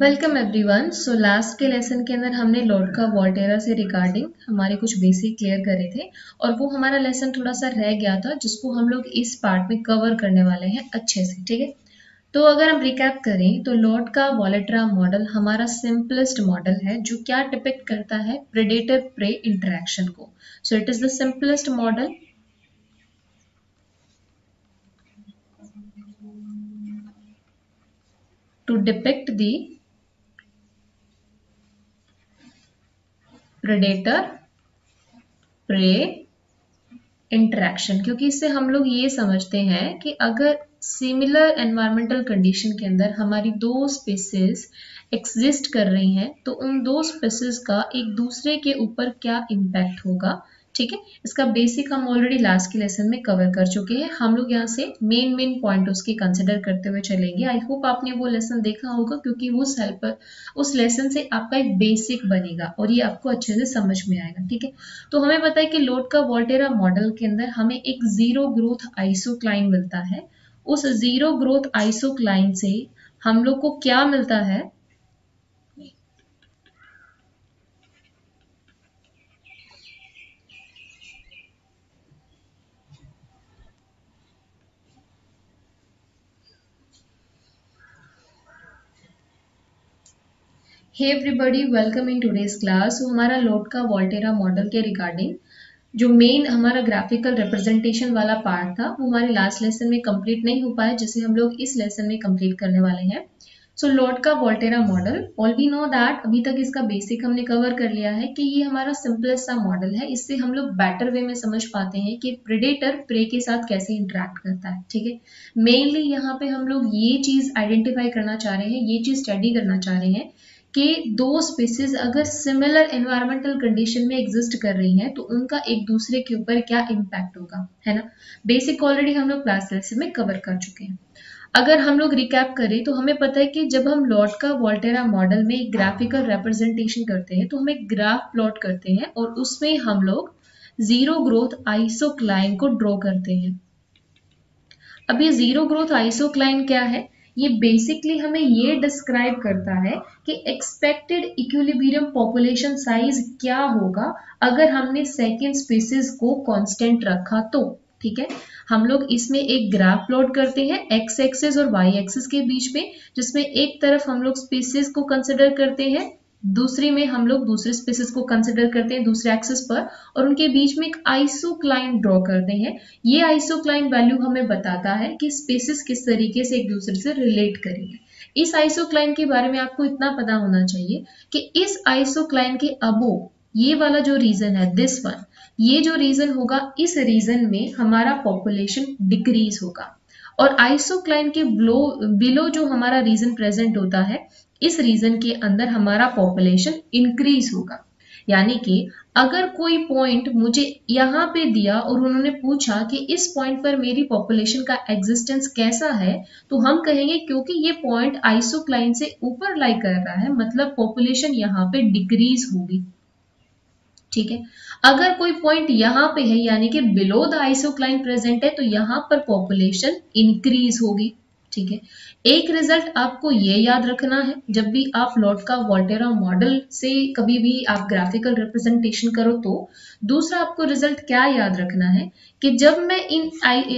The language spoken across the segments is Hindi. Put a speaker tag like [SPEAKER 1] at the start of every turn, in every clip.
[SPEAKER 1] Welcome everyone. सो लास्ट के लेसन के अंदर हमने लोडका वोल्टेरा से रिगार्डिंग हमारे कुछ बेसिक क्लियर करे थे और वो हमारा लेसन थोड़ा सा रह गया था जिसको हम लोग इस पार्ट में कवर करने वाले हैं अच्छे से। ठीक है, तो अगर हम रिकैप करें तो लोडका वोल्टेरा मॉडल हमारा सिंपलेस्ट मॉडल है जो क्या डिपिक्ट करता है प्रेडेटर प्रे इंटरेक्शन को। So it is the simplest model to depict the predator prey interaction, क्योंकि इससे हम लोग ये समझते हैं कि अगर सिमिलर एनवायरमेंटल कंडीशन के अंदर हमारी दो स्पीसीज एग्जिस्ट कर रही हैं तो उन दो स्पीसीज का एक दूसरे के ऊपर क्या इम्पैक्ट होगा। ठीक है, इसका बेसिक हम ऑलरेडी लास्ट के लेसन में कवर कर चुके हैं। हम लोग यहाँ से मेन पॉइंट उसके कंसिडर करते हुए चलेंगे। आई होप आपने वो लेसन देखा होगा क्योंकि उस लेसन से आपका एक बेसिक बनेगा और ये आपको अच्छे से समझ में आएगा। ठीक है, तो हमें पता है कि लोडका वोल्टेरा मॉडल के अंदर हमें एक जीरो ग्रोथ आइसोक्लाइन मिलता है। उस जीरो ग्रोथ आइसोक्लाइन से हम लोग को क्या मिलता है, hey everybody, welcome in today's class. तो हमारा लोडका वोल्टेरा मॉडल के रिगार्डिंग जो मेन हमारा ग्राफिकल रिप्रेजेंटेशन वाला पार्ट था वो हमारे लास्ट लेसन में कंप्लीट नहीं हो पाया, जिसे हम लोग इस लेसन में कंप्लीट करने वाले हैं। So Lotka Volterra model, all we know that, अभी तक इसका बेसिक हमने कवर कर लिया है कि ये हमारा सिंपलेस्ट सा मॉडल है। इससे हम लोग बेटर वे में समझ पाते हैं कि प्रेडेटर प्रे के साथ कैसे इंटरेक्ट करता है। ठीक है, मेनली यहाँ पे हम लोग ये चीज आइडेंटिफाई करना चाह रहे हैं, ये चीज स्टडी करना चाह रहे हैं कि दो स्पीसीज अगर सिमिलर एनवायरमेंटल कंडीशन में एग्जिस्ट कर रही हैं तो उनका एक दूसरे के ऊपर क्या इम्पैक्ट होगा, है ना। बेसिक ऑलरेडी हम लोग क्लास लेसन में कवर कर चुके हैं। अगर हम लोग रिकैप करें तो हमें पता है कि जब हम लोडका वोल्टेरा मॉडल में ग्राफिकल रिप्रेजेंटेशन करते हैं तो हम एक ग्राफ प्लॉट करते हैं और उसमें हम लोग जीरो ग्रोथ आइसोक्लाइन को ड्रॉ करते हैं। अब ये जीरो ग्रोथ आइसोक्लाइन क्या है, ये बेसिकली हमें ये डिस्क्राइब करता है कि एक्सपेक्टेड इक्विलिब्रियम पॉपुलेशन साइज क्या होगा अगर हमने सेकेंड स्पीसीज को कांस्टेंट रखा तो। ठीक है, हम लोग इसमें एक ग्राफ प्लॉट करते हैं एक्स एक्सिस और वाई एक्सिस के बीच में, जिसमें एक तरफ हम लोग स्पीसीज को कंसिडर करते हैं, दूसरी में हम लोग दूसरे स्पीसीज को कंसिडर करते हैं दूसरे एक्सिस पर, और उनके बीच में एक आइसोक्लाइन ड्रॉ करते हैं। ये आइसोक्लाइन वैल्यू हमें बताता है कि स्पीसीज किस तरीके से एक दूसरे से रिलेट करेंगे। इस आइसोक्लाइन के बारे में आपको इतना पता होना चाहिए कि इस आइसोक्लाइन के अबोव ये वाला जो रीजन है, दिस वन, ये जो रीजन होगा, इस रीजन में हमारा पॉपुलेशन डिक्रीज होगा, और आइसोक्लाइन के बिलो जो हमारा रीजन प्रेजेंट होता है, इस रीजन के अंदर हमारा पॉपुलेशन इंक्रीज होगा। यानी कि अगर कोई पॉइंट मुझे यहाँ पे दिया और उन्होंने पूछा कि इस पॉइंट पर मेरी पॉपुलेशन का एग्जिस्टेंस कैसा है, तो हम कहेंगे क्योंकि ये पॉइंट आइसोक्लाइन से ऊपर लाई कर रहा है, मतलब पॉपुलेशन यहाँ पे डिक्रीज होगी। ठीक है, अगर कोई पॉइंट यहाँ पे है यानी कि बिलो द आइसोक्लाइन प्रेजेंट है तो यहाँ पर पॉपुलेशन इंक्रीज होगी। ठीक है, एक रिजल्ट आपको ये याद रखना है जब भी आप लोडका वोल्टेरा मॉडल से कभी भी आप ग्राफिकल रिप्रेजेंटेशन करो तो दूसरा आपको रिजल्ट क्या याद रखना है कि जब मैं इन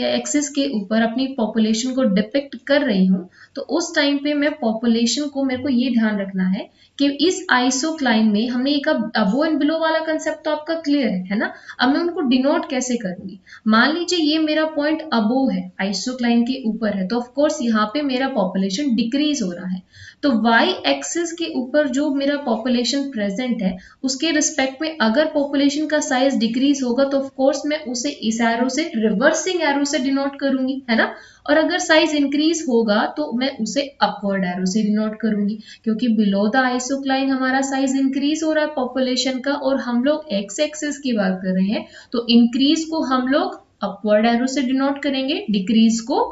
[SPEAKER 1] एक्सिस के ऊपर अपनी पॉपुलेशन को डिपिक्ट कर रही हूँ तो उस टाइम पे मैं पॉपुलेशन को, मेरे को ये ध्यान रखना है कि इस आइसोक्लाइन में हमने एक अबो एंड बिलो वाला कंसेप्ट तो आपका क्लियर है ना। अब मैं उनको डिनोट कैसे करूंगी, मान लीजिए ये मेरा पॉइंट अबो है, आइसोक्लाइन के ऊपर है, तो ऑफ कोर्स यहाँ पे मेरा पॉपुलेशन डिक्रीज हो रहा है। तो वाई एक्सिस के ऊपर जो मेरा पॉपुलेशन प्रेजेंट है उसके रिस्पेक्ट में अगर पॉपुलेशन का साइज डिक्रीज होगा तो ऑफ कोर्स मैं उसे इस एरो से, रिवर्सिंग एरो से डिनोट करूंगी, है ना। और अगर साइज इंक्रीज होगा तो मैं उसे अपवर्ड एरो से डिनोट करूंगी, क्योंकि बिलो द आइसोक्लाइन हमारा साइज इंक्रीज हो रहा है पॉपुलेशन का, और हम लोग एक्स एक्सिस की बात कर रहे हैं तो इंक्रीज को हम लोग अपवर्ड एरो से डिनोट करेंगे, डिक्रीज को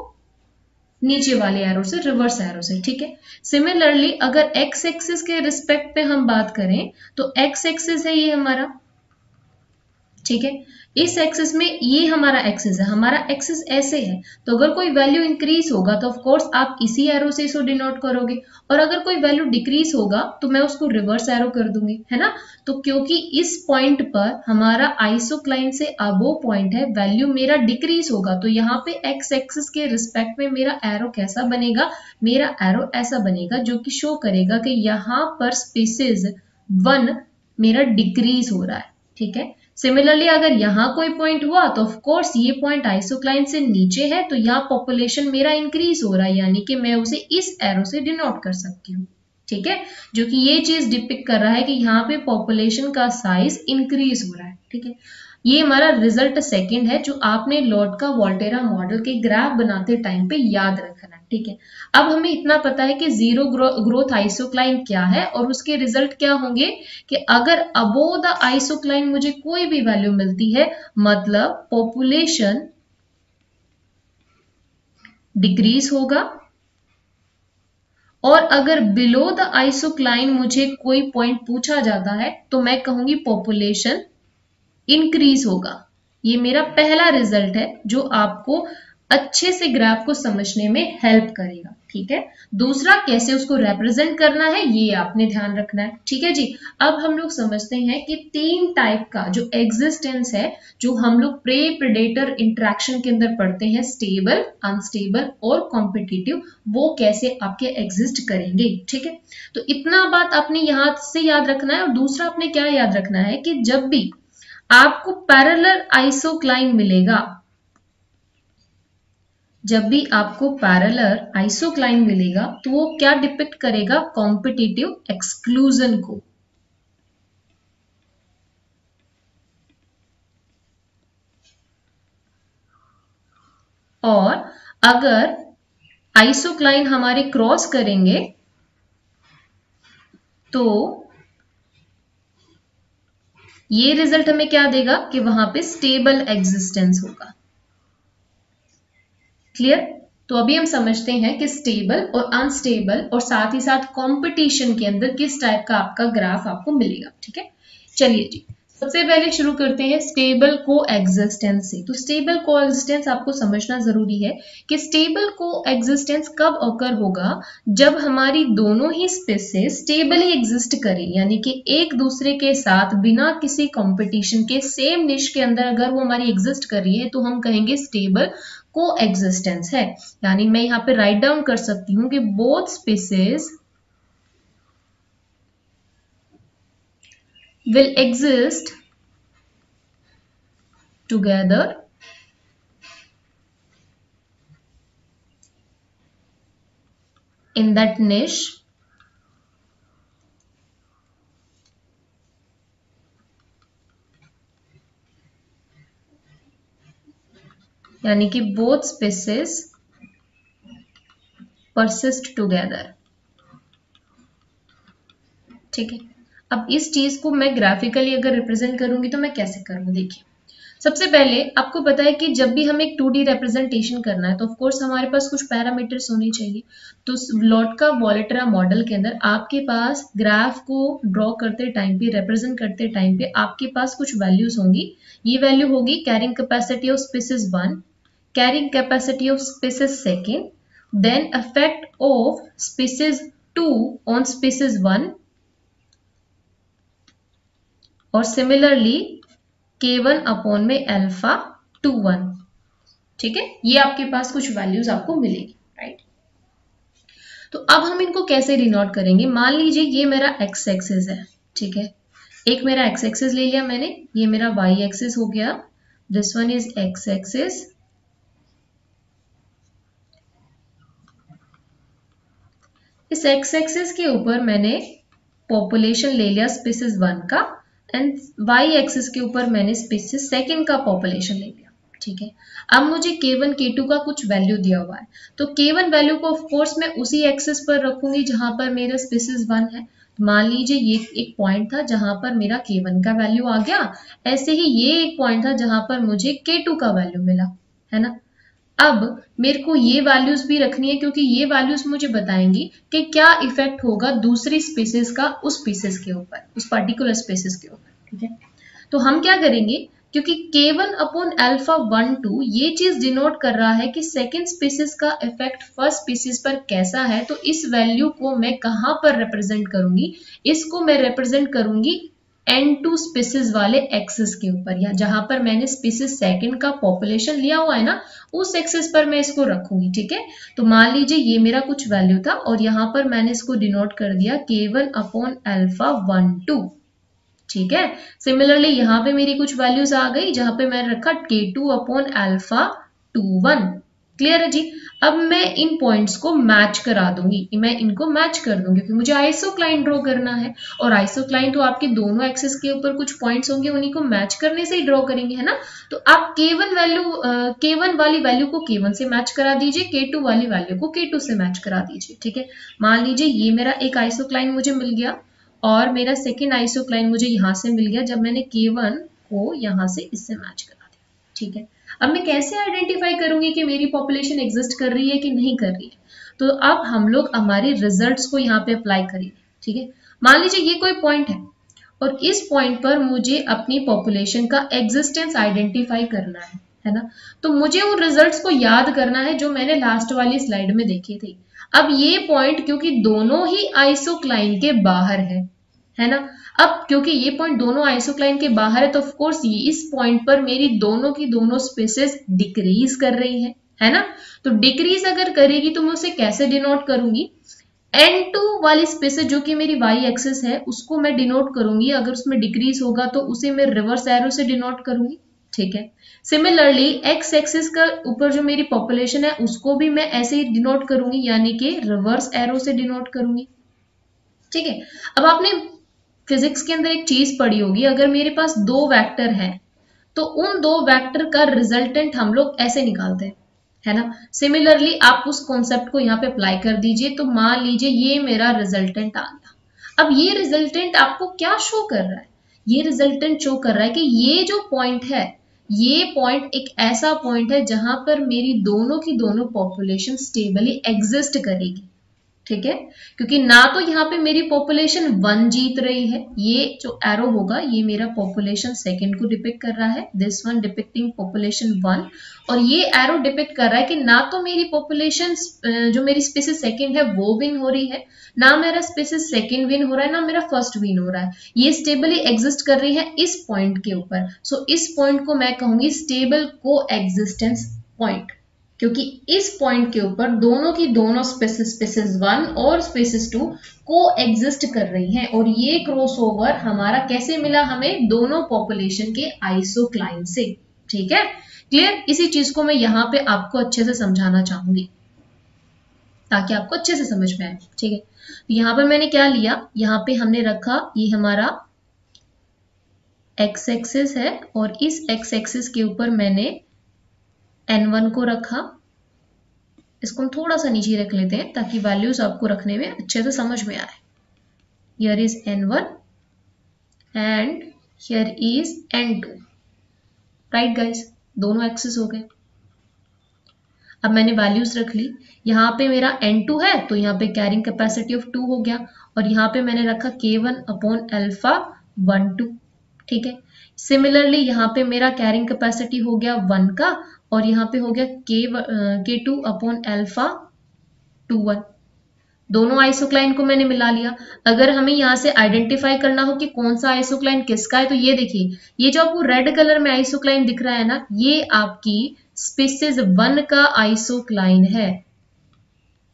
[SPEAKER 1] नीचे वाले एरो से, रिवर्स एरो से। ठीक है, सिमिलरली अगर एक्स एक्सिस के रिस्पेक्ट पे हम बात करें तो एक्स एक्सिस है ये हमारा, ठीक है। इस एक्सिस में ये हमारा एक्सिस है, हमारा एक्सिस ऐसे है, तो अगर कोई वैल्यू इंक्रीज होगा तो ऑफ कोर्स आप इसी एरो से इसको डिनोट करोगे, और अगर कोई वैल्यू डिक्रीज होगा तो मैं उसको रिवर्स एरो कर दूंगी, है ना। तो क्योंकि इस पॉइंट पर हमारा आइसोक्लाइन से अबोव पॉइंट है, वैल्यू मेरा डिक्रीज होगा, तो यहाँ पे एक्स एक्सिस के रिस्पेक्ट में मेरा एरो कैसा बनेगा, मेरा एरो ऐसा बनेगा, जो कि शो करेगा कि यहाँ पर स्पेसिस 1 मेरा डिक्रीज हो रहा है। ठीक है। सिमिलरली अगर यहाँ कोई पॉइंट हुआ तो ऑफ कोर्स ये पॉइंट आइसोक्लाइन से नीचे है, तो यहाँ पॉपुलेशन मेरा इंक्रीज हो रहा है, यानी कि मैं उसे इस एरो से डिनोट कर सकती हूँ। ठीक है, जो कि ये चीज डिपिक्ट कर रहा है कि यहाँ पे पॉपुलेशन का साइज इंक्रीज हो रहा है। ठीक है, ये हमारा रिजल्ट सेकंड है, जो आपने लोटका वोल्टेरा मॉडल के ग्राफ बनाते टाइम पे याद रखना है। ठीक है, अब हमें इतना पता है कि जीरो ग्रोथ आइसोक्लाइन क्या है और उसके रिजल्ट क्या होंगे कि अगर अबोव द आइसोक्लाइन मुझे कोई भी वैल्यू मिलती है, मतलब पॉपुलेशन डिक्रीज होगा, और अगर बिलो द आइसोक्लाइन मुझे कोई पॉइंट पूछा जाता है तो मैं कहूंगी पॉपुलेशन इंक्रीज होगा। ये मेरा पहला रिजल्ट है जो आपको अच्छे से ग्राफ को समझने में हेल्प करेगा। ठीक है, दूसरा कैसे उसको रिप्रेजेंट करना है ये आपने ध्यान रखना है। ठीक है जी, अब हम लोग समझते हैं कि 3 टाइप का जो एग्जिस्टेंस है, जो हम लोग प्रे प्रेडेटर इंटरेक्शन के अंदर पढ़ते हैं, स्टेबल, अनस्टेबल और कॉम्पिटिटिव, वो कैसे आपके एग्जिस्ट करेंगे। ठीक है, तो इतना बात आपने यहां से याद रखना है। और दूसरा आपने क्या याद रखना है कि जब भी आपको पैरेलल आइसोक्लाइन मिलेगा, जब भी आपको पैरेलल आइसोक्लाइन मिलेगा तो वो क्या डिपिक्ट करेगा, कॉम्पिटिटिव एक्सक्लूजन को। और अगर आइसोक्लाइन हमारे क्रॉस करेंगे तो ये रिजल्ट हमें क्या देगा कि वहां पे स्टेबल एग्जिस्टेंस होगा। क्लियर? तो अभी हम समझते हैं कि स्टेबल और अनस्टेबल और साथ ही साथ कंपटीशन के अंदर किस टाइप का आपका ग्राफ आपको मिलेगा। ठीक है, चलिए जी, सबसे पहले शुरू करते हैं स्टेबल कोएग्जिस्टेंस से। तो स्टेबल कोएग्जिस्टेंस आपको समझना जरूरी है कि स्टेबल कोएग्जिस्टेंस कब ऑकर होगा, जब हमारी दोनों ही स्पीसीज स्टेबली एग्जिस्ट करें, यानी कि एक दूसरे के साथ बिना किसी कंपटीशन के सेम निश के अंदर अगर वो हमारी एग्जिस्ट कर रही है तो हम कहेंगे स्टेबल कोएग्जिस्टेंस है। यानी मैं यहां पे राइट डाउन कर सकती हूं कि both species will exist together in that niche यानी कि both species persist together। ठीक है, अब इस चीज को मैं ग्राफिकली अगर रिप्रेजेंट करूंगी तो मैं कैसे करूं, देखिए सबसे पहले आपको पता है कि जब भी हमें एक 2D रिप्रेजेंटेशन करना है तो ऑफ कोर्स हमारे पास कुछ पैरामीटर्स होने चाहिए। तो लोटका वोल्टेरा मॉडल के अंदर आपके पास ग्राफ को ड्रॉ करते टाइम पे, रिप्रेजेंट करते टाइम पे आपके पास कुछ वैल्यूज होंगी। ये वैल्यू होगी carrying capacity of species 1, carrying capacity of species 2, then effect of species 2 on species 1, और सिमिलरली K1 अपॉन में अल्फा 2 1। ठीक है, ये आपके पास कुछ वैल्यूज आपको मिलेगी, राइट। तो अब हम इनको कैसे डिनोट करेंगे, मान लीजिए ये मेरा एक्स एक्सिस है। ठीक है, एक मेरा एक्स एक्सिस ले लिया मैंने, ये मेरा वाई एक्सिस हो गया, this one is x axis, इस एक्स एक्सिस के ऊपर मैंने पॉपुलेशन ले लिया स्पीसीज 1 का, एंड वाई एक्सिस के ऊपर मैंने स्पीसीज 2 का पॉपुलेशन ले लिया। ठीक है, अब मुझे K1 K2 का कुछ वैल्यू दिया हुआ है, तो K1 वैल्यू को ऑफ कोर्स मैं उसी एक्सिस पर रखूंगी जहां पर मेरा स्पीसीज 1 है। मान लीजिए ये एक पॉइंट था जहां पर मेरा K1 का वैल्यू आ गया, ऐसे ही ये एक पॉइंट था जहां पर मुझे K2 का वैल्यू मिला, है ना। अब मेरे को ये वैल्यूज भी रखनी है क्योंकि ये वैल्यूज मुझे बताएंगी कि क्या इफेक्ट होगा दूसरी स्पीसीज का उस स्पीसीज के ऊपर, उस पर्टिकुलर स्पीसीज के ऊपर। ठीक है, तो हम क्या करेंगे क्योंकि K1 अपॉन अल्फा 1 2 ये चीज डिनोट कर रहा है कि सेकेंड स्पीसीज का इफेक्ट फर्स्ट स्पीसीज पर कैसा है। तो इस वैल्यू को मैं कहां पर रिप्रेजेंट करूंगी, इसको मैं रिप्रेजेंट करूंगी N2 स्पीसीज वाले एक्सिस के ऊपर, या जहां पर मैंने स्पीसीज सेकंड का पॉपुलेशन लिया हुआ है ना, उस एक्सिस पर मैं इसको रखूंगी। ठीक है, तो मान लीजिए ये मेरा कुछ वैल्यू था और यहाँ पर मैंने इसको डिनोट कर दिया K1 अपॉन अल्फा 1 2। ठीक है, सिमिलरली यहाँ पे मेरी कुछ वैल्यूज आ गई जहां पे मैंने रखा K2 अपॉन अल्फा 2 1। क्लियर है जी। अब मैं इन पॉइंट्स को मैच करा दूंगी, मैं इनको मैच कर दूंगी क्योंकि मुझे आइसोक्लाइन ड्रॉ करना है, और आइसोक्लाइन तो आपके दोनों एक्सिस के ऊपर कुछ पॉइंट्स होंगे, उन्हीं को मैच करने से ही ड्रॉ करेंगे, है ना। तो आप K1 वाली वैल्यू को K1 से मैच करा दीजिए, K2 वाली वैल्यू को K2 से मैच करा दीजिए। ठीक है, मान लीजिए ये मेरा एक आइसोक्लाइन मुझे मिल गया और मेरा सेकेंड आइसोक्लाइन मुझे यहाँ से मिल गया जब मैंने K1 को यहाँ से इससे मैच करा दिया। ठीक है, अब मैं कैसे आइडेंटिफाई करूंगी कि मेरी पॉपुलेशन एग्जिस्ट कर रही है कि नहीं कर रही है। तो अब हम लोग हमारे रिजल्ट्स को यहाँ पे अप्लाई करेंगे। ठीक है, मान लीजिए ये कोई पॉइंट है और इस पॉइंट पर मुझे अपनी पॉपुलेशन का एग्जिस्टेंस आइडेंटिफाई करना है ना। तो मुझे उन रिजल्ट्स को याद करना है जो मैंने लास्ट वाली स्लाइड में देखे थे। अब ये पॉइंट क्योंकि दोनों ही आइसोक्लाइन के बाहर है ना, अब क्योंकि ये पॉइंट दोनों आइसोक्लाइन के बाहर है तो ऑफ कोर्स इस पॉइंट पर मेरी दोनों की दोनों स्पीसीज डिक्रीज कर रही है ना। तो डिक्रीज अगर करेगी तो मैं उसे कैसे डिनोट करूंगी, N2 वाली स्पीसीज जो कि मेरी y एक्सिस है उसको मैं डिनोट करूंगी, अगर उसमें डिक्रीज होगा तो उसे मैं रिवर्स एरो से डिनोट करूंगी। ठीक है, सिमिलरली x एक्सिस का ऊपर जो मेरी पॉपुलेशन है उसको भी मैं ऐसे ही डिनोट करूंगी, यानी कि रिवर्स एरो से डिनोट करूंगी। ठीक है, अब आपने फिजिक्स के अंदर एक चीज पढ़ी होगी, अगर मेरे पास दो वेक्टर हैं तो उन दो वेक्टर का रिजल्टेंट हम लोग ऐसे निकालते हैं, है ना। सिमिलरली आप उस कॉन्सेप्ट को यहाँ पे अप्लाई कर दीजिए। तो मान लीजिए ये मेरा रिजल्टेंट आ गया। अब ये रिजल्टेंट आपको क्या शो कर रहा है, ये रिजल्टेंट शो कर रहा है कि ये जो पॉइंट है, ये पॉइंट एक ऐसा पॉइंट है जहां पर मेरी दोनों की दोनों पॉपुलेशन स्टेबली एग्जिस्ट करेगी। ठीक है, क्योंकि ना तो यहाँ पे मेरी पॉपुलेशन 1 जीत रही है, ये जो एरो होगा ये मेरा पॉपुलेशन सेकंड को डिपिक्ट कर रहा है, दिस वन डिपिक्टिंग पॉपुलेशन 1, और ये एरो डिपिक्ट कर रहा है कि ना तो मेरी पॉपुलेशन जो मेरी स्पीसीज सेकंड है वो विन हो रही है, ना मेरा स्पीसीज सेकंड विन हो रहा है, ना मेरा फर्स्ट विन हो रहा है, ये स्टेबली एग्जिस्ट कर रही है इस पॉइंट के ऊपर। सो इस पॉइंट को मैं कहूंगी स्टेबल को एग्जिस्टेंस पॉइंट, क्योंकि इस पॉइंट के ऊपर दोनों की दोनों स्पीसीज 1 और स्पीसीज 2 को एग्जिस्ट कर रही हैं, और ये क्रॉसओवर हमारा कैसे मिला, हमें दोनों पॉपुलेशन के आइसोक्लाइन से। ठीक है, क्लियर। इसी चीज को मैं यहाँ पे आपको अच्छे से समझाना चाहूंगी ताकि आपको अच्छे से समझ में आए। ठीक है, तो यहाँ पर मैंने क्या लिया, यहाँ पे हमने रखा ये हमारा एक्स एक्सिस है और इस एक्स एक्सिस के ऊपर मैंने N1 को रखा। इसको हम थोड़ा सा नीचे रख लेते हैं ताकि वैल्यूज आपको रखने में अच्छे से समझ में आए। Here is N1 and here is N2, right guys, दोनों एक्सिस हो गए। अब मैंने वैल्यूज रख ली, यहाँ पे मेरा N2 है तो यहाँ पे कैरिंग कैपेसिटी ऑफ 2 हो गया, और यहाँ पे मैंने रखा K1 अपॉन अल्फा 1 2। ठीक है, सिमिलरली यहाँ पे मेरा कैरिंग कैपेसिटी हो गया 1 का, और यहाँ पे हो गया K2 अपॉन अल्फा 2 1। दोनों आइसोक्लाइन को मैंने मिला लिया। अगर हमें यहाँ से आइडेंटिफाई करना हो कि कौन सा आइसोक्लाइन किसका है, तो ये देखिए, ये जो आपको रेड कलर में आइसोक्लाइन दिख रहा है ना, ये आपकी स्पीसीज 1 का आइसोक्लाइन है।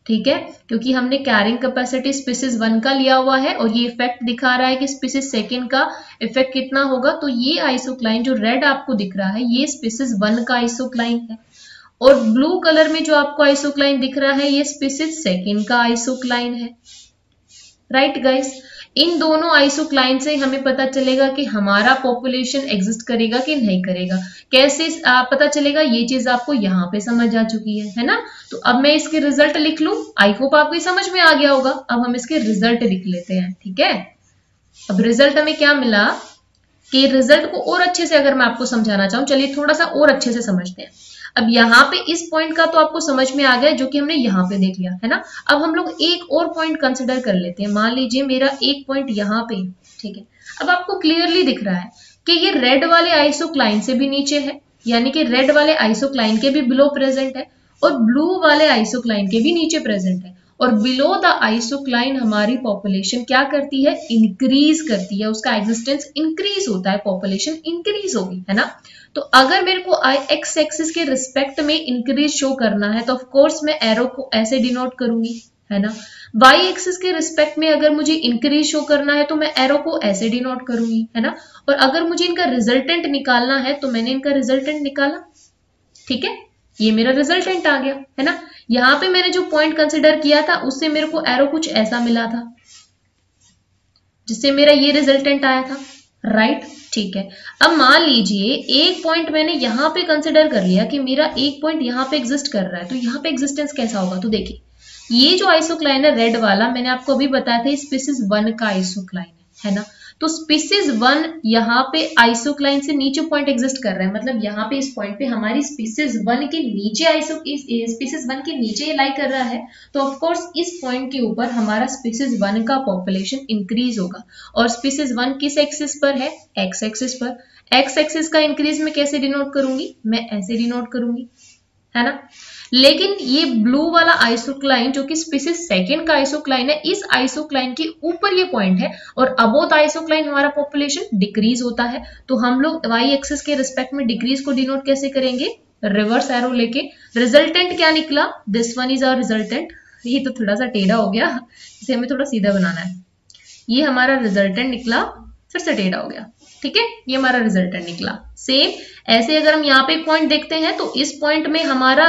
[SPEAKER 1] ठीक है, क्योंकि हमने कैरिंग कैपेसिटी स्पीसीज 1 का लिया हुआ है और ये इफेक्ट दिखा रहा है कि स्पीसीज सेकंड का इफेक्ट कितना होगा, तो ये आइसोक्लाइन जो रेड आपको दिख रहा है ये स्पीसीज 1 का आइसोक्लाइन है, और ब्लू कलर में जो आपको आइसोक्लाइन दिख रहा है ये स्पीसीज सेकंड का आइसोक्लाइन है। राइट गाइस, इन दोनों आइसोक्लाइन से हमें पता चलेगा कि हमारा पॉपुलेशन एग्जिस्ट करेगा कि नहीं करेगा। कैसे पता चलेगा, ये चीज आपको यहाँ पे समझ आ चुकी है ना। तो अब मैं इसके रिजल्ट लिख लूं, आई होप आपको समझ में आ गया होगा। अब हम इसके रिजल्ट लिख लेते हैं। ठीक है, अब रिजल्ट हमें क्या मिला कि रिजल्ट को और अच्छे से अगर मैं आपको समझाना चाहूँ, चलिए थोड़ा सा और अच्छे से समझते हैं। अब यहाँ पे इस पॉइंट का तो आपको समझ में आ गया जो कि हमने यहाँ पे देख लिया है ना। अब हम लोग एक और पॉइंट कंसिडर कर लेते हैं। मान लीजिए मेरा एक पॉइंट यहाँ पे, ठीक है। अब आपको क्लियरली दिख रहा है कि ये रेड वाले आइसोक्लाइन से भी नीचे है, यानी कि रेड वाले आइसोक्लाइन के भी बिलो प्रेजेंट है और ब्लू वाले आइसोक्लाइन के भी नीचे प्रेजेंट है। और बिलो द आइसोक्लाइन हमारी पॉपुलेशन क्या करती है, इंक्रीज करती है, उसका एग्जिस्टेंस इंक्रीज होता है, पॉपुलेशन इंक्रीज होगी, है ना। तो अगर मेरे को एक्स एक्सिस के रिस्पेक्ट में इंक्रीज शो करना है तो ऑफ कोर्स मैं एरो को ऐसे डिनोट करूंगी, है ना। वाई एक्सिस के रिस्पेक्ट में अगर मुझे इंक्रीज शो करना है तो मैं एरो को ऐसे डिनोट करूंगी, है ना। और अगर मुझे इनका रिजल्टेंट निकालना है तो मैंने इनका रिजल्टेंट निकाला, ठीक है, ये मेरा रिजल्टेंट आ गया, है ना। यहां पे मैंने जो पॉइंट कंसिडर किया था उससे मेरे को एरो कुछ ऐसा मिला था जिससे मेरा ये रिजल्टेंट आया था, राइट, ठीक है। अब मान लीजिए एक पॉइंट मैंने यहां पे कंसिडर कर लिया कि मेरा एक पॉइंट यहां पे एग्जिस्ट कर रहा है, तो यहां पे एग्जिस्टेंस कैसा होगा, तो देखिए ये जो आइसोक्लाइन है रेड वाला, मैंने आपको अभी बताया था स्पीसीज 1 का आइसोक्लाइन है ना। तो स्पीसीज 1 यहाँ पे आइसोक्लाइन से नीचे पॉइंट एग्जिस्ट कर रहा है, मतलब यहाँ पे इस पॉइंट पे हमारी स्पीसीज 1 के नीचे स्पीसीज 1 के नीचे ये लाई कर रहा है, तो ऑफ कोर्स इस पॉइंट के ऊपर हमारा स्पीसीज 1 का पॉपुलेशन इंक्रीज होगा। और स्पीसीज 1 किस एक्सिस पर है, एक्स एक्सिस पर। एक्स एक्सिस का इंक्रीज में कैसे डिनोट करूंगी, मैं ऐसे डिनोट करूंगी, है ना। लेकिन ये ब्लू वाला आइसोक्लाइन जो कि स्पीसीज 2 का आइसोक्लाइन है, इस आइसोक्लाइन के ऊपर ये पॉइंट है और अबोव आइसोक्लाइन हमारा पॉपुलेशन डिक्रीज होता है। तो हम लोग वाई एक्सिस के रिस्पेक्ट में डिक्रीज को डिनोट कैसे करेंगे, रिवर्स एरो लेके। रिजल्टेंट क्या निकला, this one is our resultant. ये तो थोड़ा सा टेढ़ा हो गया, इसे हमें थोड़ा सीधा बनाना है। ये हमारा रिजल्टेंट निकला, फिर से टेढ़ा हो गया, ठीक है, ये हमारा रिजल्टेंट निकला। सेम ऐसे अगर हम यहाँ पे एक पॉइंट देखते हैं तो इस पॉइंट में हमारा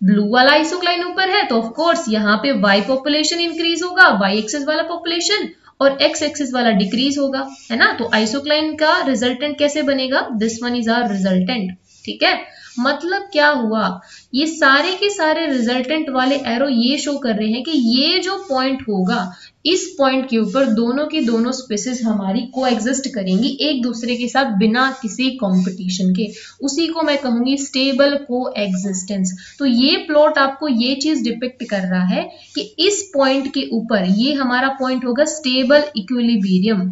[SPEAKER 1] ब्लू वाला आइसोक्लाइन ऊपर है, तो ऑफ कोर्स यहाँ पे वाई पॉपुलेशन इंक्रीज होगा, वाई एक्सिस वाला पॉपुलेशन, और एक्स एक्सिस वाला डिक्रीज होगा, है ना। तो आइसोक्लाइन का रिजल्टेंट कैसे बनेगा, this one is our resultant, ठीक है। मतलब क्या हुआ, ये सारे के सारे रिजल्टेंट वाले एरो ये शो कर रहे हैं कि ये जो पॉइंट होगा, इस पॉइंट के ऊपर दोनों की दोनों स्पीसीज हमारी को एग्जिस्ट करेंगी एक दूसरे के साथ बिना किसी कंपटीशन के। उसी को मैं कहूंगी स्टेबल को एग्जिस्टेंस। तो ये प्लॉट आपको ये चीज डिपिक्ट कर रहा है कि इस पॉइंट के ऊपर ये हमारा पॉइंट होगा stable equilibrium,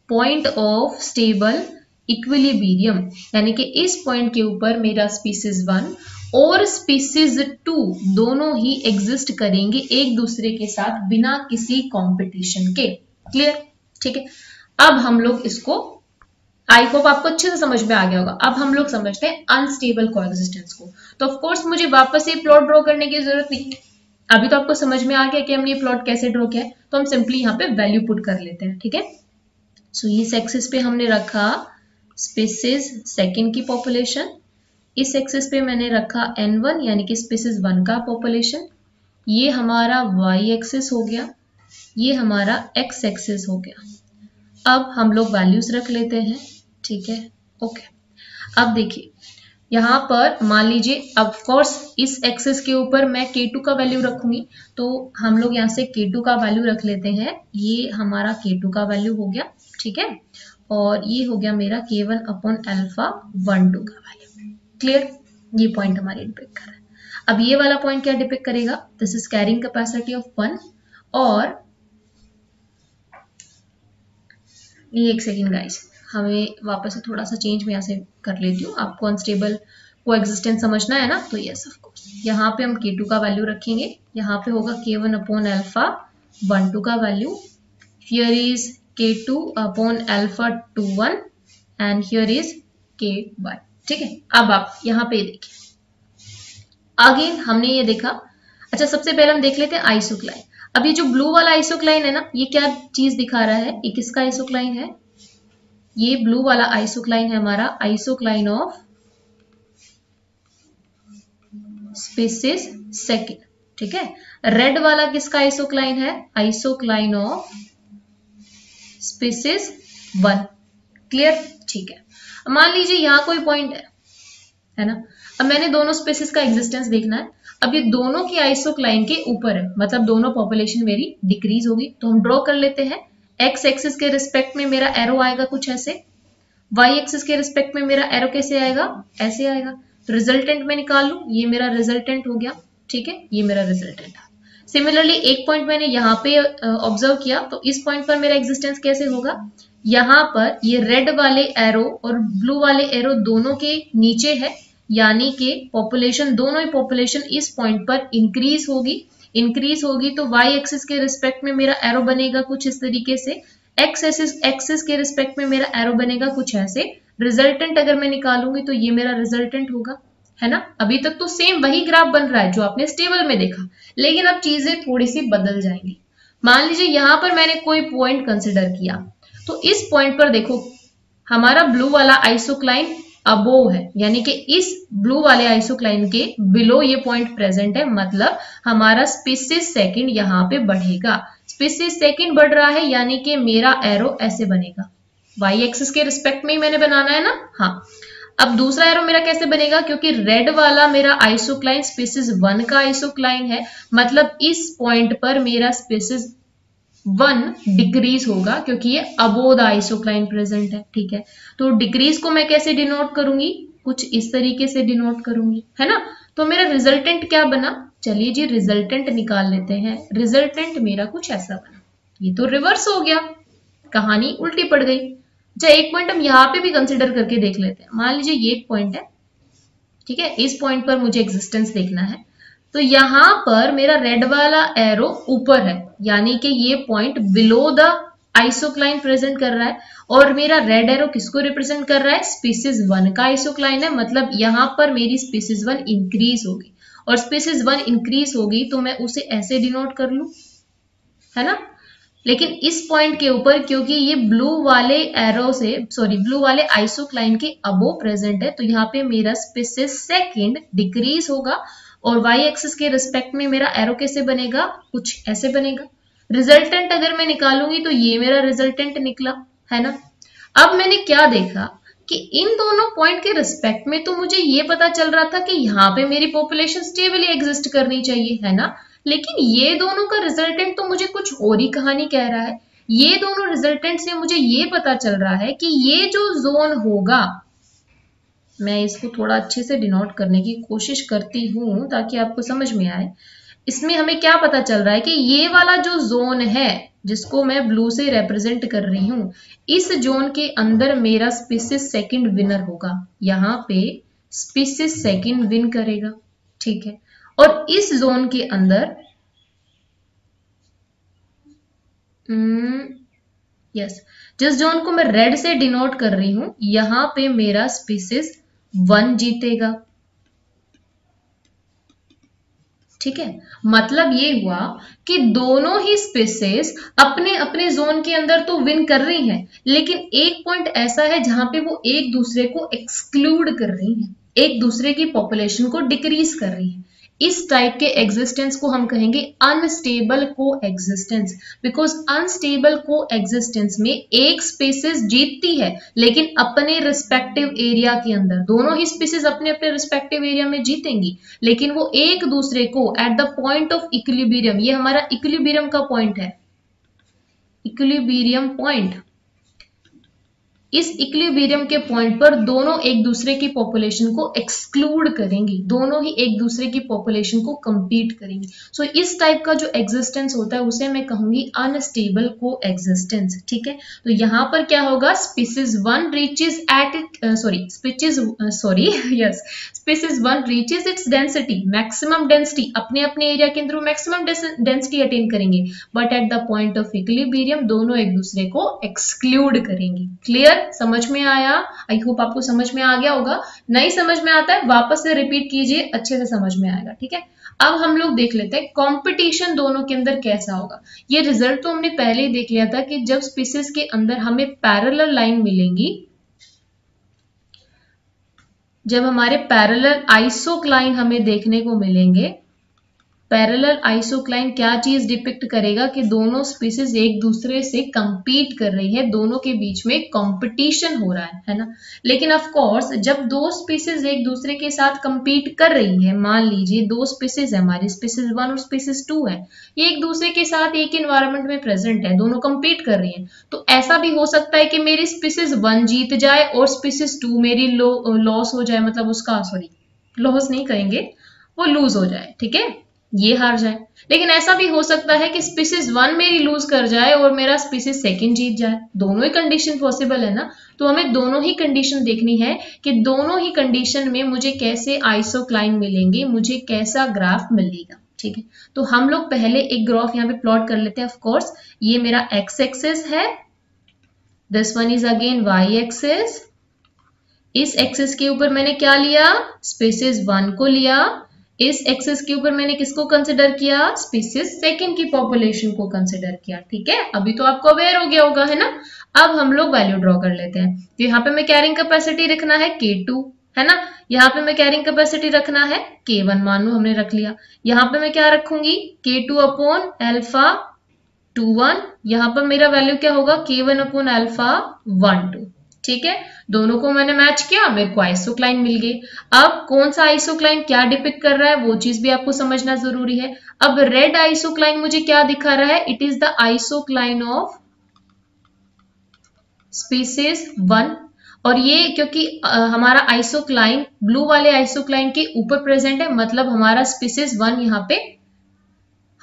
[SPEAKER 1] point of stable equilibrium, यानी कि इस पॉइंट के ऊपर मेरा स्पीसीज 1 और स्पीसीज 2 दोनों ही एग्जिस्ट करेंगे एक दूसरे के साथ बिना किसी कंपटीशन के। क्लियर, ठीक है। अब हम लोग इसको, आई होप आपको अच्छे से समझ में आ गया होगा। अब हम लोग समझते हैं अनस्टेबल कोएग्जिस्टेंस को। तो ऑफ कोर्स मुझे वापस ये प्लॉट ड्रॉ करने की जरूरत नहीं है, अभी तो आपको समझ में आ गया कि हमने ये प्लॉट कैसे ड्रॉ किया है। तो हम सिंपली यहाँ पे वैल्यू पुट कर लेते हैं, ठीक है। सो इस एक्सिस पे हमने रखा स्पीसीज 2 की पॉपुलेशन, इस एक्सिस पे मैंने रखा n1 यानी कि स्पीसीज 1 का पॉपुलेशन, ये हमारा y एक्सिस हो गया, ये हमारा x एक्सिस हो गया। अब हम लोग वैल्यूज रख लेते हैं, ठीक है, ओके। अब देखिए यहाँ पर मान लीजिए ऑफ कोर्स इस एक्सिस के ऊपर मैं k2 का वैल्यू रखूंगी, तो हम लोग यहाँ से k2 का वैल्यू रख लेते हैं। ये हमारा k2 का वैल्यू हो गया, ठीक है, और ये हो गया मेरा k1 अपॉन अल्फा 1 2 का वैल्यू। क्लियर, ये पॉइंट हमारे डिपिक्ट कर रहा है। अब ये वाला पॉइंट क्या डिपिक्ट करेगा, this is carrying capacity of 1। और ये एक सेकेंड गाइस, हमें वापस से थोड़ा सा चेंज में यहाँ से कर लेती हूँ। आपको अनस्टेबल कोएग्जिस्टेंस समझना है ना, तो यस ऑफ कोर्स यहाँ पे हम k2 का वैल्यू रखेंगे, यहाँ पे होगा k1 अपॉन अल्फा 1 2 का value, here is k2 upon alpha 2 1 and here is k1, ठीक है। अब आप यहाँ पे देखिए, आगे हमने ये देखा। अच्छा, सबसे पहले हम देख लेते हैं आइसोक्लाइन। अब ये जो ब्लू वाला आइसोक्लाइन है ना, ये क्या चीज दिखा रहा है, ये किसका आइसोक्लाइन है, ये ब्लू वाला आइसोक्लाइन है हमारा आइसोक्लाइन ऑफ स्पीसीज 2, ठीक है। रेड वाला किसका आइसोक्लाइन है, आइसोक्लाइन ऑफ स्पीसीज 1। क्लियर, ठीक है। मान लीजिए यहाँ कोई पॉइंट है ना। अब मैंने दोनों स्पीसीज का एग्जिस्टेंस देखना है। अब ये दोनों की आइसोक्लाइन के ऊपर है, मतलब दोनों पॉपुलेशन मेरी डिक्रीज होगी। तो हम ड्रॉ कर लेते हैं। एक्स एक्सिस के रिस्पेक्ट में मेरा एरो आएगा कुछ ऐसे, वाई एक्सिस के रिस्पेक्ट में मेरा एरो कैसे आएगा, ऐसे आएगा। तो रिजल्टेंट में निकाल लूं, ये मेरा रिजल्टेंट हो गया, ठीक है, ये मेरा रिजल्टेंट है। सिमिलरली एक पॉइंट मैंने यहाँ पे ऑब्जर्व किया, तो इस पॉइंट पर मेरा एग्जिस्टेंस कैसे होगा, यहाँ पर ये रेड वाले एरो और ब्लू वाले एरो दोनों के नीचे है, यानी कि पॉपुलेशन, दोनों ही पॉपुलेशन इस पॉइंट पर इंक्रीज होगी तो y एक्सिस के रिस्पेक्ट में मेरा एरो बनेगा कुछ इस तरीके से, x एक्सिस के रिस्पेक्ट में मेरा एरो बनेगा कुछ ऐसे। रिजल्टेंट अगर मैं निकालूंगी तो ये मेरा रिजल्टेंट होगा, है ना। अभी तक तो सेम वही ग्राफ बन रहा है जो आपने टेबल में देखा, लेकिन अब चीजें थोड़ी सी बदल जाएंगी। मान लीजिए यहां पर मैंने कोई पॉइंट कंसिडर किया, तो इस पॉइंट पर देखो हमारा ब्लू वाला आइसोक्लाइन अबोव है, यानी कि इस ब्लू वाले आइसोक्लाइन के बिलो ये पॉइंट प्रेजेंट है, मतलब हमारा स्पीसीज सेकंड यहाँ पे बढ़ेगा। स्पीसीज सेकंड बढ़ रहा है, यानी कि मेरा एरो ऐसे बनेगा, वाई एक्सिस के रिस्पेक्ट में ही मैंने बनाना है ना। हाँ, अब दूसरा एरो मेरा कैसे बनेगा, क्योंकि रेड वाला मेरा आइसोक्लाइन स्पीसीज 1 का आइसोक्लाइन है, मतलब इस पॉइंट पर मेरा स्पीसीज 1 डिक्रीज होगा क्योंकि ये अबोव द आइसोक्लाइन प्रेजेंट है, ठीक है। तो डिक्रीज को मैं कैसे डिनोट करूंगी, कुछ इस तरीके से डिनोट करूंगी, है ना। तो मेरा रिजल्टेंट क्या बना, चलिए जी रिजल्टेंट निकाल लेते हैं। रिजल्टेंट मेरा कुछ ऐसा बना, ये तो रिवर्स हो गया, कहानी उल्टी पड़ गई। अच्छा, एक पॉइंट हम यहाँ पे भी कंसिडर करके देख लेते हैं। मान लीजिए ये एक पॉइंट है, ठीक है, इस पॉइंट पर मुझे एग्जिस्टेंस देखना है, तो यहां पर मेरा रेड वाला एरो ऊपर है, यानी कि ये पॉइंट बिलो द आइसोक्लाइन प्रेजेंट कर रहा है, और मेरा रेड एरो किसको रिप्रेजेंट कर रहा है, स्पीसीज 1 का आइसोक्लाइन है, मतलब यहां पर मेरी स्पीसीज 1 इंक्रीज होगी, और स्पीसीज 1 इंक्रीज होगी तो मैं उसे ऐसे डिनोट कर लूं, है ना। लेकिन इस पॉइंट के ऊपर क्योंकि ये ब्लू वाले एरो से, सॉरी ब्लू वाले आइसोक्लाइन के अबो प्रेजेंट है, तो यहाँ पे मेरा स्पीसीज सेकंड डिक्रीज होगा, और y एक्सिस के रिस्पेक्ट में मेरा एरो कैसे बनेगा, कुछ ऐसे बनेगा। रिजल्टेंट अगर मैं निकालूंगी तो ये मेरा रिजल्टेंट निकला, है ना। अब मैंने क्या देखा कि इन दोनों पॉइंट के रिस्पेक्ट में तो मुझे ये पता चल रहा था कि यहाँ पे मेरी पॉपुलेशन स्टेबली एग्जिस्ट करनी चाहिए, है ना। लेकिन ये दोनों का रिजल्टेंट तो मुझे कुछ और ही कहानी कह रहा है। ये दोनों रिजल्टेंट से मुझे ये पता चल रहा है कि ये जो जोन होगा, मैं इसको थोड़ा अच्छे से डिनोट करने की कोशिश करती हूं ताकि आपको समझ में आए। इसमें हमें क्या पता चल रहा है कि ये वाला जो जोन है जिसको मैं ब्लू से रिप्रेजेंट कर रही हूं, इस जोन के अंदर मेरा स्पीसीज सेकंड विनर होगा, यहाँ पे स्पीसीज सेकंड विन करेगा, ठीक है। और इस जोन के अंदर यस, जिस जोन को मैं रेड से डिनोट कर रही हूं, यहां पे मेरा स्पीसीज 1 जीतेगा, ठीक है। मतलब ये हुआ कि दोनों ही स्पीसीज अपने अपने जोन के अंदर तो विन कर रही हैं, लेकिन एक पॉइंट ऐसा है जहां पे वो एक दूसरे को एक्सक्लूड कर रही हैं, एक दूसरे की पॉपुलेशन को डिक्रीज कर रही हैं। इस टाइप के एग्जिस्टेंस को हम कहेंगे अनस्टेबल को एग्जिस्टेंस, बिकॉज अनस्टेबल को एग्जिस्टेंस में एक स्पीसीज जीतती है लेकिन अपने रिस्पेक्टिव एरिया के अंदर, दोनों ही स्पीसीज अपने अपने रिस्पेक्टिव एरिया में जीतेंगी, लेकिन वो एक दूसरे को at the point of equilibrium, ये हमारा इक्विलिब्रियम का पॉइंट है, इक्विलिब्रियम पॉइंट, इस इक्विलिब्रियम के पॉइंट पर दोनों एक दूसरे की पॉपुलेशन को एक्सक्लूड करेंगी, दोनों ही एक दूसरे की पॉपुलेशन को कंपीट करेंगी। सो इस टाइप का जो एग्जिस्टेंस होता है उसे मैं कहूंगी अनस्टेबल को एग्जिस्टेंस, ठीक है। तो यहाँ पर क्या होगा, species 1 reaches at it species 1 reaches its density, maximum density, अपने अपने एरिया के अंदर मैक्सिमम डेंसिटी अटेन करेंगे, but at the point of equilibrium दोनों एक दूसरे को एक्सक्लूड करेंगी। क्लियर, समझ में आया? आई होप आपको समझ में आ गया होगा। नहीं समझ में आता है वापस से रिपीट कीजिए, अच्छे से समझ में आएगा, ठीक है। अब हम लोग देख लेते हैं कंपटीशन दोनों के अंदर कैसा होगा। ये रिजल्ट तो हमने पहले ही देख लिया था कि जब स्पीसीज के अंदर हमें पैरेलल लाइन मिलेंगी, जब हमारे पैरेलल आइसोक्लाइन हमें देखने को मिलेंगे, पैरेलल आइसोक्लाइन क्या चीज डिपिक्ट करेगा कि दोनों स्पीसीज एक दूसरे से कंपीट कर रही है, दोनों के बीच में कंपटीशन हो रहा है ना। लेकिन ऑफ कोर्स जब दो स्पीसीज एक दूसरे के साथ कंपीट कर रही है, मान लीजिए दो स्पीसीज है हमारी, स्पीसीज 1 और स्पीसीज 2 है, ये एक दूसरे के साथ एक इन्वायरमेंट में प्रेजेंट है, दोनों कंपीट कर रही है, तो ऐसा भी हो सकता है कि मेरी स्पीसीज 1 जीत जाए और स्पीसीज 2 मेरी लॉस हो जाए, मतलब उसका लॉस नहीं कहेंगे, वो लूज हो जाए, ठीक है। ये हार जाए। लेकिन ऐसा भी हो सकता है कि स्पीसीज 1 मेरी लूज कर जाए और मेरा स्पीसीज 2 जीत जाए। दोनों ही कंडीशन पॉसिबल है ना, तो हमें दोनों ही कंडीशन देखनी है कि दोनों ही कंडीशन में मुझे कैसे आइसोक्लाइन मिलेंगे, मुझे कैसा ग्राफ मिलेगा। ठीक है, तो हम लोग पहले एक ग्राफ यहाँ पे प्लॉट कर लेते हैं। ऑफ कोर्स ये मेरा एक्स एक्सिस है, this one is again Y axis. इस एक्सिस के ऊपर मैंने क्या लिया, स्पीसीज 1 को लिया। इस एक्सिस के ऊपर मैंने किसको कंसिडर किया, स्पीसीज 2 की पॉपुलेशन को कंसिडर किया। ठीक है, अभी तो आपको अवेयर हो गया होगा, है ना। अब हम लोग वैल्यू ड्रॉ कर लेते हैं। तो यहाँ पे मैं कैरिंग कैपेसिटी रखना है K2, है ना। यहाँ पे मैं कैरिंग कैपेसिटी रखना है K1, मान लो हमने रख लिया। यहाँ पे मैं क्या रखूंगी, K2 अपॉन अल्फा 2-1। यहाँ पर मेरा वैल्यू क्या होगा, K1 अपॉन अल्फा 1-2। ठीक है, दोनों को मैंने मैच किया, मेरे को आइसोक्लाइन मिल गई। अब कौन सा आइसोक्लाइन क्या डिपिक्ट कर रहा है वो चीज भी आपको समझना जरूरी है। अब रेड आइसोक्लाइन मुझे क्या दिखा रहा है, it is the isocline of species 1। और ये क्योंकि हमारा आइसोक्लाइन ब्लू वाले आइसोक्लाइन के ऊपर प्रेजेंट है, मतलब हमारा स्पीसीज 1 यहाँ पे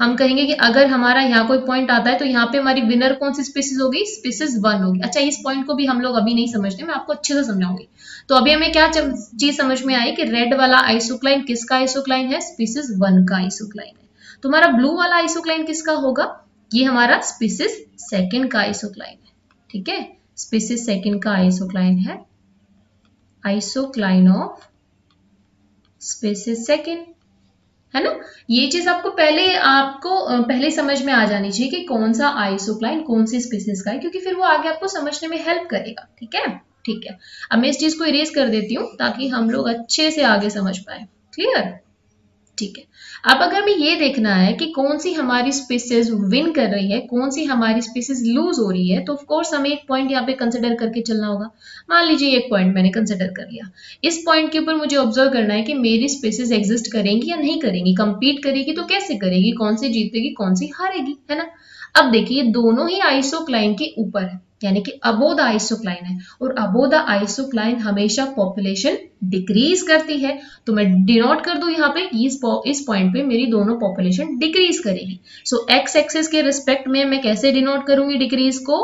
[SPEAKER 1] हम कहेंगे कि अगर हमारा यहाँ कोई पॉइंट आता है तो यहाँ पे हमारी विनर कौन सी स्पीसीज होगी, स्पीसीज 1 होगी। अच्छा, इस पॉइंट को भी हम लोग अभी नहीं समझते, मैं आपको अच्छे से समझाऊंगी। तो अभी हमें क्या चीज समझ में आई कि रेड वाला आइसोक्लाइन किसका आइसोक्लाइन है, स्पीसीज 1 का आइसोक्लाइन है। तो हमारा ब्लू वाला आइसोक्लाइन किसका होगा, ये हमारा स्पीसीज 2 का आइसोक्लाइन है। ठीक है, स्पीसीज 2 का आइसोक्लाइन है, आइसोक्लाइन ऑफ स्पीसीज 2, है ना। ये चीज आपको पहले समझ में आ जानी चाहिए कि कौन सा आइसोक्लाइन कौन सी स्पीसीज का है, क्योंकि फिर वो आगे आपको समझने में हेल्प करेगा। ठीक है, ठीक है। अब मैं इस चीज को इरेज कर देती हूँ ताकि हम लोग अच्छे से आगे समझ पाए। क्लियर, ठीक है। अब अगर हमें ये देखना है कि कौन सी हमारी स्पीसीज विन कर रही है, कौन सी हमारी स्पीसीज लूज हो रही है, तो ऑफ कोर्स हमें एक पॉइंट यहाँ पे कंसिडर करके चलना होगा। मान लीजिए एक पॉइंट मैंने कंसिडर कर लिया, इस पॉइंट के ऊपर मुझे ऑब्जर्व करना है कि मेरी स्पीसीज एग्जिस्ट करेंगी या नहीं करेंगी, कंपीट करेगी तो कैसे करेगी, कौन सी जीतेगी कौन सी हारेगी, है ना। अब देखिए दोनों ही आइसोक्लाइन के ऊपर है, यानी कि अबोव द आइसोक्लाइन है, और अबोव द आइसोक्लाइन हमेशा पॉपुलेशन डिक्रीज करती है। तो मैं डिनोट कर दूं यहाँ पे, इस पॉइंट पे मेरी दोनों पॉपुलेशन डिक्रीज करेगी। सो एक्स एक्सिस के रिस्पेक्ट में मैं कैसे डिनोट करूंगी डिक्रीज को,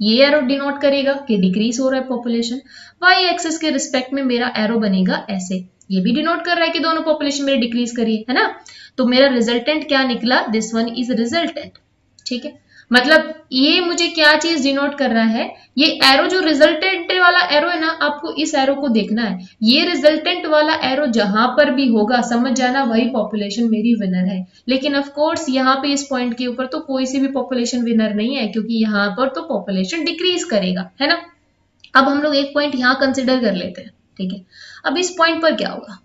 [SPEAKER 1] ये एरो डिनोट करेगा कि डिक्रीज हो रहा है पॉपुलेशन। वाई एक्सिस के रिस्पेक्ट में मेरा एरो बनेगा ऐसे, ये भी डिनोट कर रहा है कि दोनों पॉपुलेशन मेरी डिक्रीज करी है ना। तो मेरा रिजल्टेंट क्या निकला, दिस वन इज रिजल्टेंट। ठीक है, मतलब ये मुझे क्या चीज डिनोट कर रहा है, ये एरो जो रिजल्टेंट वाला एरो है ना, आपको इस एरो को देखना है। ये रिजल्टेंट वाला एरो जहां पर भी होगा समझ जाना वही पॉपुलेशन मेरी विनर है। लेकिन ऑफ कोर्स यहाँ पे इस पॉइंट के ऊपर तो कोई सी भी पॉपुलेशन विनर नहीं है, क्योंकि यहाँ पर तो पॉपुलेशन डिक्रीज करेगा, है ना। अब हम लोग एक पॉइंट यहाँ कंसिडर कर लेते हैं। ठीक है, अब इस पॉइंट पर क्या होगा,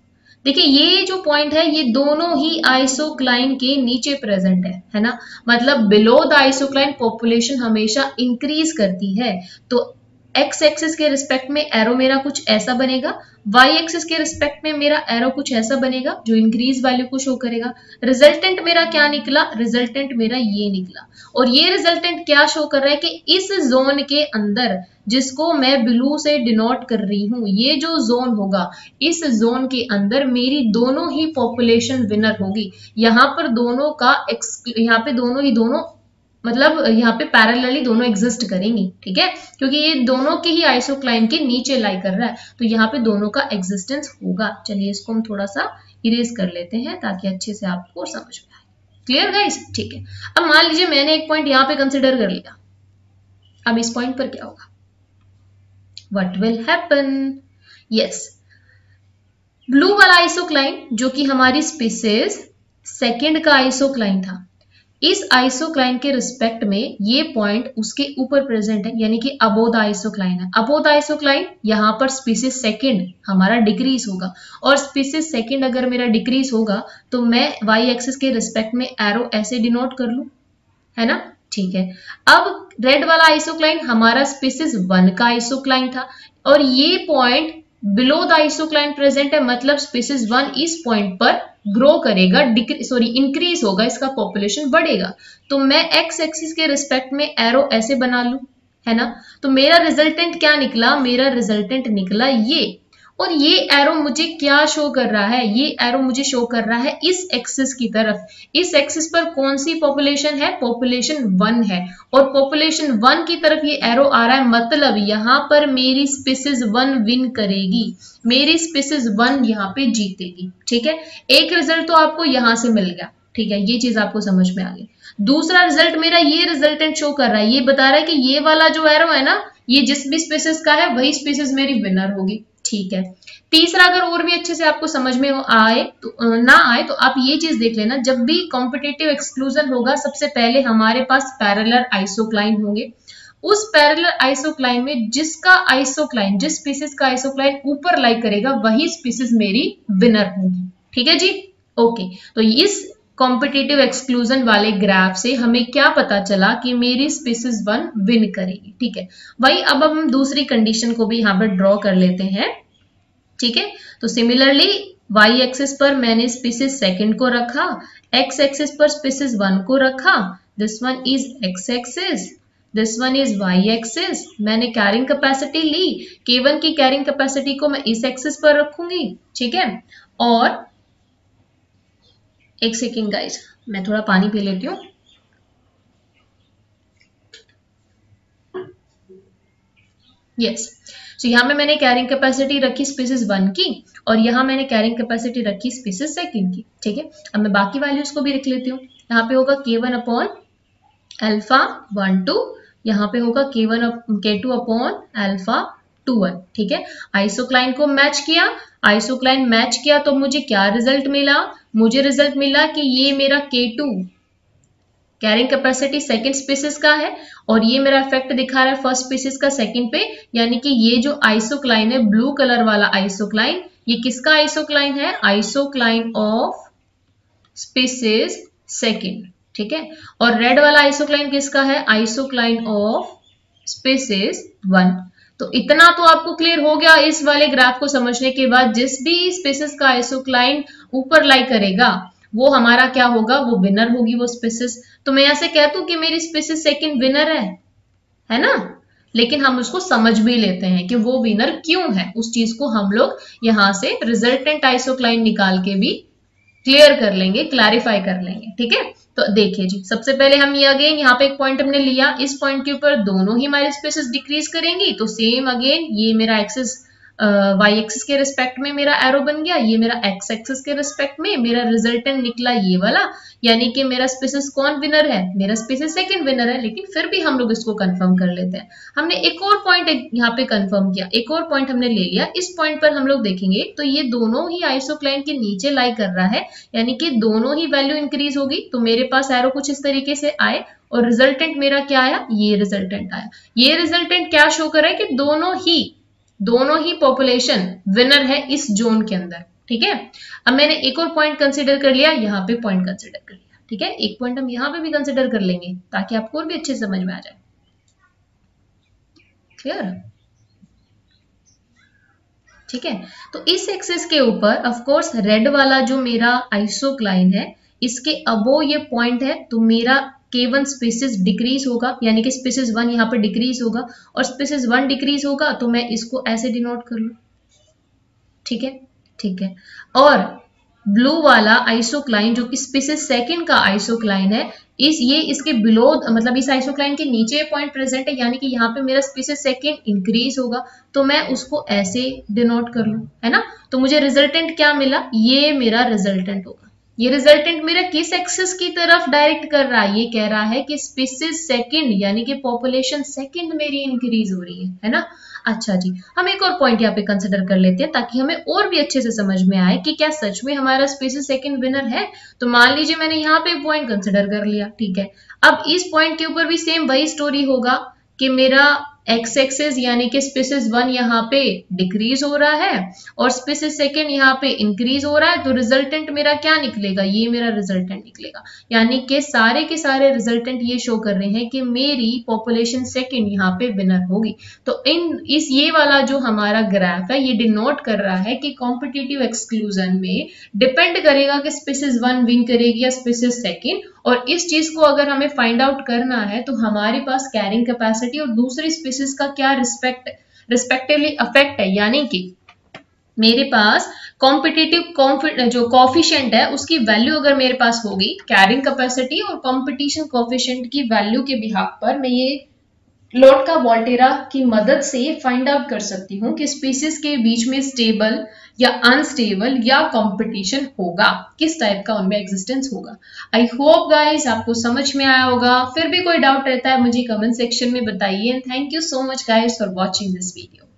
[SPEAKER 1] देखिए ये जो पॉइंट है ये दोनों ही आइसोक्लाइन के नीचे प्रेजेंट है ना। मतलब बिलो द आइसोक्लाइन पॉपुलेशन हमेशा इंक्रीज करती है। तो एक्स एक्सिस के रिस्पेक्ट में एरो मेरा कुछ ऐसा बनेगा, वाई एक्सिस के रिस्पेक्ट में मेरा एरो कुछ ऐसा बनेगा जो इंक्रीज वैल्यू को शो करेगा। रिजल्टेंट मेरा क्या निकला, रिजल्टेंट मेरा ये निकला। और ये रिजल्टेंट क्या शो कर रहा है कि इस जोन के अंदर, जिसको मैं ब्लू से डिनोट कर रही हूं, ये जो जोन होगा, इस जोन के अंदर मेरी दोनों ही पॉपुलेशन विनर होगी। यहाँ पर दोनों का यहाँ पे दोनों मतलब यहाँ पे पैरेलली दोनों एग्जिस्ट करेंगी। ठीक है, क्योंकि ये दोनों के ही आइसोक्लाइन के नीचे लाई कर रहा है, तो यहाँ पे दोनों का एग्जिस्टेंस होगा। चलिए इसको हम थोड़ा सा इरेज कर लेते हैं ताकि अच्छे से आपको समझ में आए। क्लियर गाइस, ठीक है। अब मान लीजिए मैंने एक पॉइंट यहाँ पे कंसिडर कर लिया, अब इस पॉइंट पर क्या होगा, what will happen, yes, blue वाला आइसोक्लाइन जो कि हमारी स्पीसीज 2 का आइसोक्लाइन था, इस आइसोक्लाइन के रिस्पेक्ट में ये पॉइंट उसके ऊपर प्रेजेंट है, यानी कि अबोव द आइसोक्लाइन है। अबोव द आइसोक्लाइन यहाँ पर स्पीसीज 2 हमारा डिक्रीज होगा, और स्पीसीज 2 अगर मेरा डिक्रीज होगा तो मैं वाई एक्सिस के रिस्पेक्ट में एरो ऐसे डिनोट कर लूं, है ना। ठीक है, अब रेड वाला आइसोक्लाइन हमारा स्पीसीज 1 का आइसोक्लाइन था, और ये पॉइंट बिलो द आइसोक्लाइन प्रेजेंट है, मतलब स्पीसीज 1 इस पॉइंट पर ग्रो करेगा, इंक्रीज होगा, इसका पॉपुलेशन बढ़ेगा। तो मैं एक्स एक्सिस के रिस्पेक्ट में एरो ऐसे बना लूं, है ना। तो मेरा रिजल्टेंट क्या निकला, मेरा रिजल्टेंट निकला ये, और ये एरो मुझे क्या शो कर रहा है, ये एरो मुझे शो कर रहा है इस एक्सिस की तरफ। इस एक्सिस पर कौन सी पॉपुलेशन है, पॉपुलेशन 1 है, और पॉपुलेशन 1 की तरफ ये एरो आ रहा है, मतलब यहाँ पर मेरी स्पीसीज 1 विन करेगी, मेरी स्पीसीज 1 यहाँ पे जीतेगी। ठीक है, एक रिजल्ट तो आपको यहां से मिल गया। ठीक है, ये चीज आपको समझ में आ गई। दूसरा रिजल्ट मेरा ये रिजल्टेंट शो कर रहा है, ये बता रहा है कि ये वाला जो एरो है ना, ये जिस भी स्पीसीज का है वही स्पीसीज मेरी विनर होगी। ठीक है, तीसरा अगर और भी अच्छे से आपको समझ में आए तो ना आए तो आप ये चीज देख लेना, जब भी कॉम्पिटिटिव एक्सक्लूजन होगा सबसे पहले हमारे पास पैरेलल आइसोक्लाइन होंगे। उस पैरेलल आइसोक्लाइन में जिसका आइसोक्लाइन, जिस स्पीसीज का आइसोक्लाइन ऊपर लाई करेगा वही स्पीसीज मेरी विनर होगी। ठीक है जी, ओके। तो इस कॉम्पिटिटिव एक्सक्लूजन वाले ग्राफ से हमें क्या पता चला कि मेरी स्पीसीज 1 विन करेगी। ठीक है, वही अब हम दूसरी कंडीशन को भी यहाँ पर ड्रॉ कर लेते हैं। ठीक है, तो सिमिलरली y एक्सिस पर मैंने स्पीसीज सेकंड को रखा, x एक्सिस पर स्पीसीज 1 को रखा, this one is x axis, this one is y axis. मैंने कैरिंग कैपेसिटी ली, K1 की कैरिंग कैपेसिटी को मैं इस एक्सिस पर रखूंगी। ठीक है, और एक सेकेंड गाइस, मैं थोड़ा पानी पी लेती हूँ। यस, तो यहाँ पे मैंने कैरिंग कैपेसिटी रखी स्पीसीज 1 की और यहाँ मैंने कैरिंग कैपेसिटी रखी स्पीसीज सेकंड की। ठीक है, अब मैं बाकी वैल्यूज को भी लिख लेती हूँ। यहाँ पे होगा K1 अपॉन अल्फा 1 2, यहाँ पे होगा K2 अपॉन अल्फा 2 1। ठीक है, आइसोक्लाइन को मैच किया, आइसोक्लाइन मैच किया तो मुझे क्या रिजल्ट मिला, मुझे रिजल्ट मिला कि ये मेरा K2 carrying capacity second species का है और ये मेरा इफेक्ट दिखा रहा है फर्स्ट स्पीसीज का सेकंड पे, यानी कि ये जो आइसोक्लाइन है ब्लू कलर वाला आइसोक्लाइन, ये किसका आइसोक्लाइन है, आइसोक्लाइन ऑफ स्पीसीज सेकंड। ठीक है, और रेड वाला आइसोक्लाइन किसका है, आइसोक्लाइन ऑफ स्पीसीज 1। तो इतना तो आपको क्लियर हो गया इस वाले ग्राफ को समझने के बाद, जिस भी स्पीसीज का आइसोक्लाइन ऊपर लाई करेगा वो हमारा क्या होगा, वो विनर होगी वो स्पीसीज। तो मैं ऐसे कह दूं कि मेरी स्पीसीज सेकंड विनर है ना, लेकिन हम उसको समझ भी लेते हैं कि वो विनर क्यों है, उस चीज को हम लोग यहां से रिजल्टेंट आइसोक्लाइन निकाल के भी क्लियर कर लेंगे, क्लैरिफाई कर लेंगे। ठीक है, तो देखिए जी, सबसे पहले हम ये अगेन यहाँ पे एक पॉइंट हमने लिया, इस पॉइंट के ऊपर दोनों ही हमारी स्पीसीज डिक्रीज करेंगी, तो सेम अगेन ये मेरा एक्सिस y एक्सिस के रिस्पेक्ट में मेरा एरो बन गया, ये मेरा x एक्सिस के रिस्पेक्ट में मेरा रिजल्टेंट निकला ये वाला, यानी कि मेरा स्पीसीज कौन विनर है, मेरा स्पीसीज सेकंड विनर है। लेकिन फिर भी हम लोग इसको कंफर्म कर लेते हैं। हमने एक और पॉइंट यहाँ पे कंफर्म किया, एक और पॉइंट हमने ले लिया। इस पॉइंट पर हम लोग देखेंगे तो ये दोनों ही आइसोक्लाइन के नीचे लाई कर रहा है, यानी कि दोनों ही वैल्यू इंक्रीज होगी। तो मेरे पास एरो कुछ इस तरीके से आए और रिजल्टेंट मेरा क्या आया, ये रिजल्टेंट आया। ये रिजल्टेंट क्या शो कर रहा है कि दोनों ही पॉपुलेशन विनर है इस जोन के अंदर। ठीक है, अब मैंने एक और पॉइंट कंसीडर कर लिया, यहाँ पे पॉइंट कंसीडर कर लिया। ठीक है, एक पॉइंट हम यहाँ पे भी कंसीडर कर लेंगे ताकि आपको और भी अच्छे से समझ में आ जाए। क्लियर? ठीक है, तो इस एक्सिस के ऊपर ऑफ कोर्स रेड वाला जो मेरा आइसोक्लाइन है, इसके अबो ये पॉइंट है, तो मेरा K1 स्पीसीज डिक्रीज होगा, यानी कि स्पीसीज 1 यहाँ पे डिक्रीज होगा, और स्पीसीज 1 डिक्रीज होगा तो मैं इसको ऐसे डिनोट कर लूं। ठीक है, ठीक है, और ब्लू वाला आइसोक्लाइन जो कि स्पीसीज सेकंड का आइसोक्लाइन है, इसके बिलो, मतलब इस आइसोक्लाइन के नीचे पॉइंट प्रेजेंट है, यानी कि यहाँ पे मेरा स्पीसीज सेकंड इंक्रीज होगा, तो मैं उसको ऐसे डिनोट कर लूं, है ना। तो मुझे रिजल्टेंट क्या मिला, ये मेरा रिजल्टेंट होगा। ये रिजल्टेंट मेरा किस एक्सिस की तरफ डायरेक्ट कर रहा है, ये कह रहा है कि स्पीसीज सेकंड यानी कि पॉपुलेशन सेकंड मेरी इंक्रीज हो रही है ना। अच्छा जी, हम एक और पॉइंट यहाँ पे कंसिडर कर लेते हैं ताकि हमें और भी अच्छे से समझ में आए कि क्या सच में हमारा स्पीसीज सेकंड विनर है। तो मान लीजिए मैंने यहाँ पे पॉइंट कंसिडर कर लिया। ठीक है, अब इस पॉइंट के ऊपर भी सेम वही स्टोरी होगा कि मेरा एक्स एक्सिस यानी कि स्पीसीज 1 यहाँ पे डिक्रीज हो रहा है और स्पीसीज सेकंड यहाँ पे इंक्रीज हो रहा है, तो रिजल्टेंट मेरा क्या निकलेगा, ये मेरा रिजल्टेंट निकलेगा। यानी कि सारे के सारे रिजल्टेंट ये शो कर रहे हैं कि मेरी पॉपुलेशन सेकंड यहाँ पे विनर होगी। तो ये वाला जो हमारा ग्राफ है ये डिनोट कर रहा है कि कॉम्पिटिटिव एक्सक्लूजन में डिपेंड करेगा कि स्पीसीज 1 विन करेगी या स्पीसीज सेकंड, और इस चीज को अगर हमें फाइंड आउट करना है तो हमारे पास कैरिंग कैपेसिटी और दूसरी स्पीसीज का क्या रिस्पेक्टिवली अफेक्ट है, यानी कि मेरे पास कॉम्पिटिटिव जो कॉफिशिएंट है उसकी वैल्यू अगर मेरे पास होगी, कैरिंग कैपेसिटी और कंपटीशन कॉफिशिएंट की वैल्यू के बिहाफ पर मैं ये लोटका वोल्टेरा की मदद से फाइंड आउट कर सकती हूँ कि स्पीसीज के बीच में स्टेबल या अनस्टेबल या कंपटीशन होगा, किस टाइप का उनमें एग्जिस्टेंस होगा। आई होप गाइस आपको समझ में आया होगा। फिर भी कोई डाउट रहता है मुझे कमेंट सेक्शन में बताइए। Thank you so much guys for watching this video.